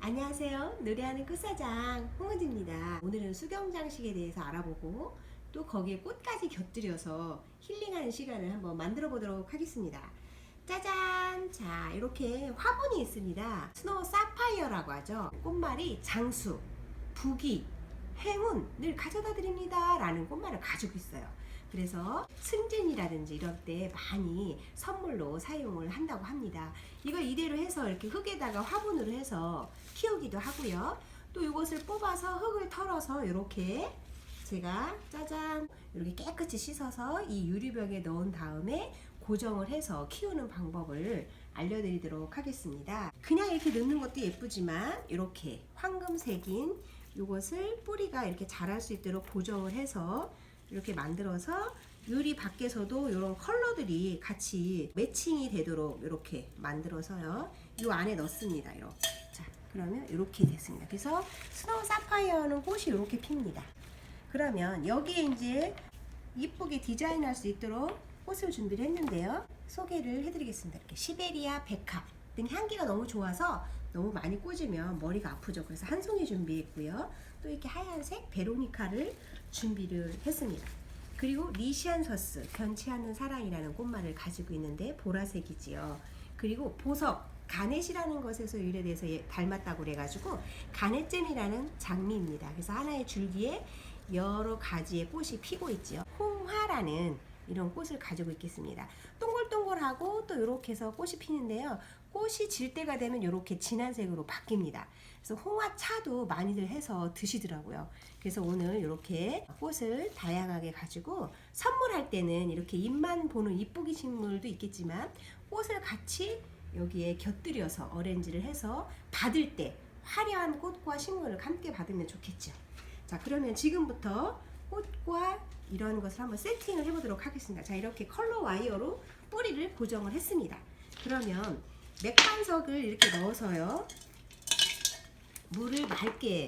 안녕하세요. 노래하는 꽃사장 홍은지입니다. 오늘은 수경장식에 대해서 알아보고 또 거기에 꽃까지 곁들여서 힐링하는 시간을 한번 만들어 보도록 하겠습니다. 짜잔! 자, 이렇게 화분이 있습니다. 스노우 사파이어라고 하죠. 꽃말이 장수, 부귀, 행운을 가져다 드립니다 라는 꽃말을 가지고 있어요. 그래서 승진이라든지 이럴 때 많이 선물로 사용을 한다고 합니다. 이걸 이대로 해서 이렇게 흙에다가 화분으로 해서 키우기도 하고요. 또 이것을 뽑아서 흙을 털어서 이렇게 제가 짜잔 이렇게 깨끗이 씻어서 이 유리병에 넣은 다음에 고정을 해서 키우는 방법을 알려드리도록 하겠습니다. 그냥 이렇게 넣는 것도 예쁘지만 이렇게 황금색인 이것을 뿌리가 이렇게 자랄 수 있도록 고정을 해서 이렇게 만들어서 유리 밖에서도 이런 컬러들이 같이 매칭이 되도록 이렇게 만들어서요. 이 안에 넣습니다. 이렇게. 자, 그러면 이렇게 됐습니다. 그래서 스노우 사파이어는 꽃이 이렇게 핍니다. 그러면 여기에 이제 이쁘게 디자인할 수 있도록 꽃을 준비를 했는데요. 소개를 해드리겠습니다. 이렇게 시베리아 백합 등 향기가 너무 좋아서 너무 많이 꽂으면 머리가 아프죠. 그래서 한 송이 준비했고요. 또 이렇게 하얀색 베로니카를 준비를 했습니다. 그리고 리시안서스 변치 않는 사랑이라는 꽃말을 가지고 있는데 보라색이지요. 그리고 보석 가넷이라는 것에서 유래돼서 닮았다고 그래가지고 가넷잼이라는 장미입니다. 그래서 하나의 줄기에 여러 가지의 꽃이 피고 있지요. 홍화라는 이런 꽃을 가지고 있겠습니다. 동글동글하고 또 이렇게 해서 꽃이 피는데요. 꽃이 질 때가 되면 이렇게 진한 색으로 바뀝니다. 그래서 홍화차도 많이들 해서 드시더라고요. 그래서 오늘 이렇게 꽃을 다양하게 가지고 선물할 때는 이렇게 잎만 보는 이쁘기 식물도 있겠지만 꽃을 같이 여기에 곁들여서 어레인지를 해서 받을 때 화려한 꽃과 식물을 함께 받으면 좋겠죠. 자, 그러면 지금부터 꽃과 이런 것을 한번 세팅을 해보도록 하겠습니다. 자, 이렇게 컬러 와이어로 뿌리를 고정을 했습니다. 그러면 맥반석을 이렇게 넣어서요. 물을 맑게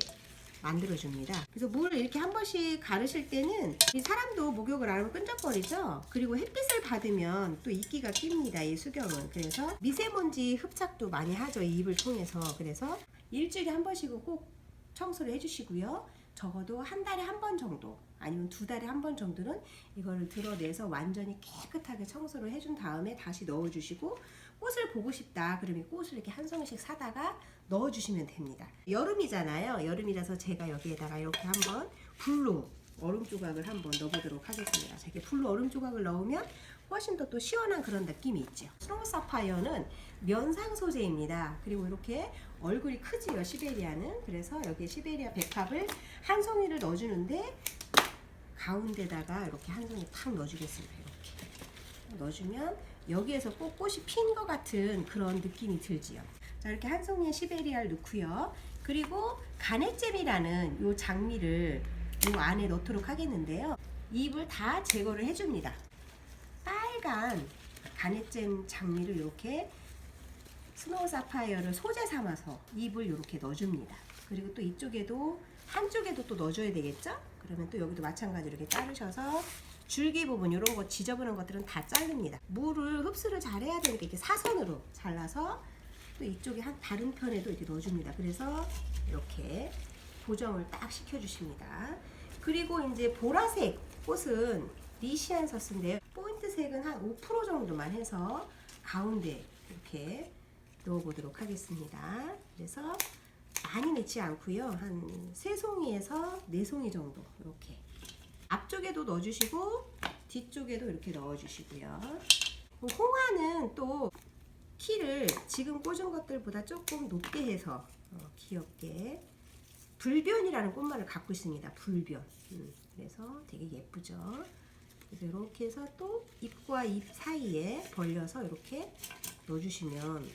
만들어줍니다. 그래서 물을 이렇게 한 번씩 가르실 때는 이 사람도 목욕을 안 하면 끈적거리죠. 그리고 햇빛을 받으면 또 이끼가 낍니다. 이 수경은. 그래서 미세먼지 흡착도 많이 하죠. 이 잎을 통해서. 그래서 일주일에 한 번씩은 꼭 청소를 해주시고요. 적어도 한 달에 한 번 정도 아니면 두 달에 한 번 정도는 이거를 드러내서 완전히 깨끗하게 청소를 해준 다음에 다시 넣어주시고 꽃을 보고 싶다 그러면 꽃을 이렇게 한 송이씩 사다가 넣어주시면 됩니다. 여름이잖아요. 여름이라서 제가 여기에다가 이렇게 한번 블루 얼음 조각을 한번 넣어보도록 하겠습니다. 이렇게 블루 얼음 조각을 넣으면 훨씬 더 또 시원한 그런 느낌이 있죠. 스노우 사파이어는 면상 소재입니다. 그리고 이렇게 얼굴이 크지요, 시베리아는. 그래서 여기에 시베리아 백합을 한 송이를 넣어주는데 가운데다가 이렇게 한 송이 팍 넣어주겠습니다. 이렇게 넣어주면 여기에서 꼭 꽃이 핀 것 같은 그런 느낌이 들지요. 자, 이렇게 한 송이의 시베리아를 넣고요. 그리고 가넷잼이라는 요 장미를 요 안에 넣도록 하겠는데요. 잎을 다 제거를 해줍니다. 빨간 가넷잼 장미를 이렇게 스노우 사파이어를 소재 삼아서 잎을 이렇게 넣어줍니다. 그리고 또 이쪽에도 한쪽에도 또 넣어줘야 되겠죠? 그러면 또 여기도 마찬가지로 이렇게 자르셔서 줄기 부분 이런 거 지저분한 것들은 다 자릅니다. 물을 흡수를 잘 해야 되니까 이렇게 사선으로 잘라서 또 이쪽에 한 다른 편에도 이렇게 넣어줍니다. 그래서 이렇게 고정을 딱 시켜주십니다. 그리고 이제 보라색 꽃은 리시안서스인데요. 포인트 색은 한 5% 정도만 해서 가운데 이렇게 넣어보도록 하겠습니다. 그래서 많이 넣지 않고요. 한 3송이에서 4송이 정도 이렇게 앞쪽에도 넣어주시고 뒤쪽에도 이렇게 넣어주시고요. 홍화는 또 키를 지금 꽂은 것들보다 조금 높게 해서 귀엽게 불변이라는 꽃말을 갖고 있습니다. 불변. 그래서 되게 예쁘죠. 그래서 이렇게 해서 또 잎과 잎 사이에 벌려서 이렇게 넣어주시면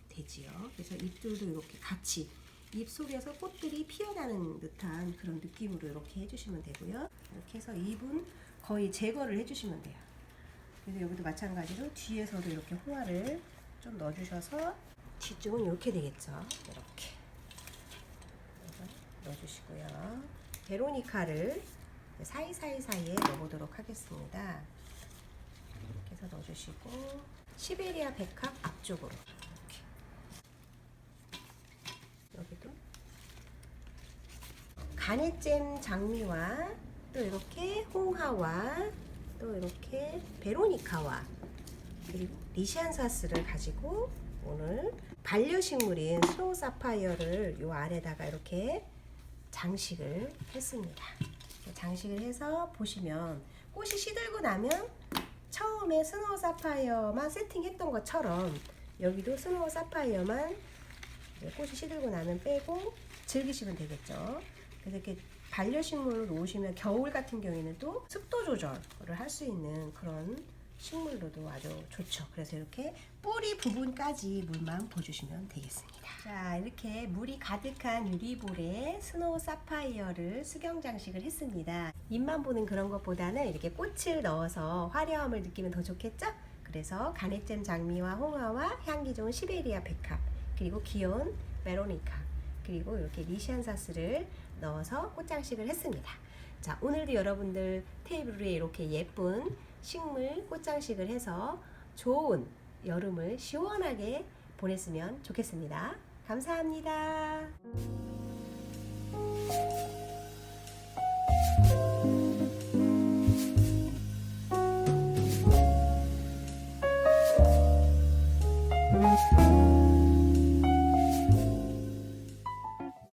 되지요. 그래서 잎들도 이렇게 같이 잎 속에서 꽃들이 피어나는 듯한 그런 느낌으로 이렇게 해주시면 되고요. 이렇게 해서 잎은 거의 제거를 해주시면 돼요. 그래서 여기도 마찬가지로 뒤에서도 이렇게 홍화를 좀 넣어주셔서 뒤쪽은 이렇게 되겠죠. 이렇게 넣어주시고요. 베로니카를 사이사이에 넣어보도록 하겠습니다. 이렇게 해서 넣어주시고 시베리아 백합 앞쪽으로 이렇게 여기도 가네잼 장미와 또 이렇게 홍하와 또 이렇게 베로니카와 그리고 리시안사스를 가지고 오늘 반려식물인 스노우 사파이어를 요 아래다가 이렇게 장식을 했습니다. 장식을 해서 보시면 꽃이 시들고 나면 처음에 스노우 사파이어만 세팅했던 것처럼 여기도 스노우 사파이어만 꽃이 시들고 나면 빼고 즐기시면 되겠죠. 그래서 이렇게 반려식물을 놓으시면 겨울 같은 경우에는 또 습도 조절을 할 수 있는 그런 식물로도 아주 좋죠. 그래서 이렇게 뿌리 부분까지 물만 부어주시면 되겠습니다. 자, 이렇게 물이 가득한 유리볼에 스노우 사파이어를 수경 장식을 했습니다. 잎만 보는 그런 것보다는 이렇게 꽃을 넣어서 화려함을 느끼면 더 좋겠죠? 그래서 가네잼 장미와 홍화와 향기 좋은 시베리아 백합 그리고 귀여운 베로니카 그리고 이렇게 리시안사스를 넣어서 꽃장식을 했습니다. 자, 오늘도 여러분들 테이블 위에 이렇게 예쁜 식물 꽃장식을 해서 좋은 여름을 시원하게 보냈으면 좋겠습니다. 감사합니다.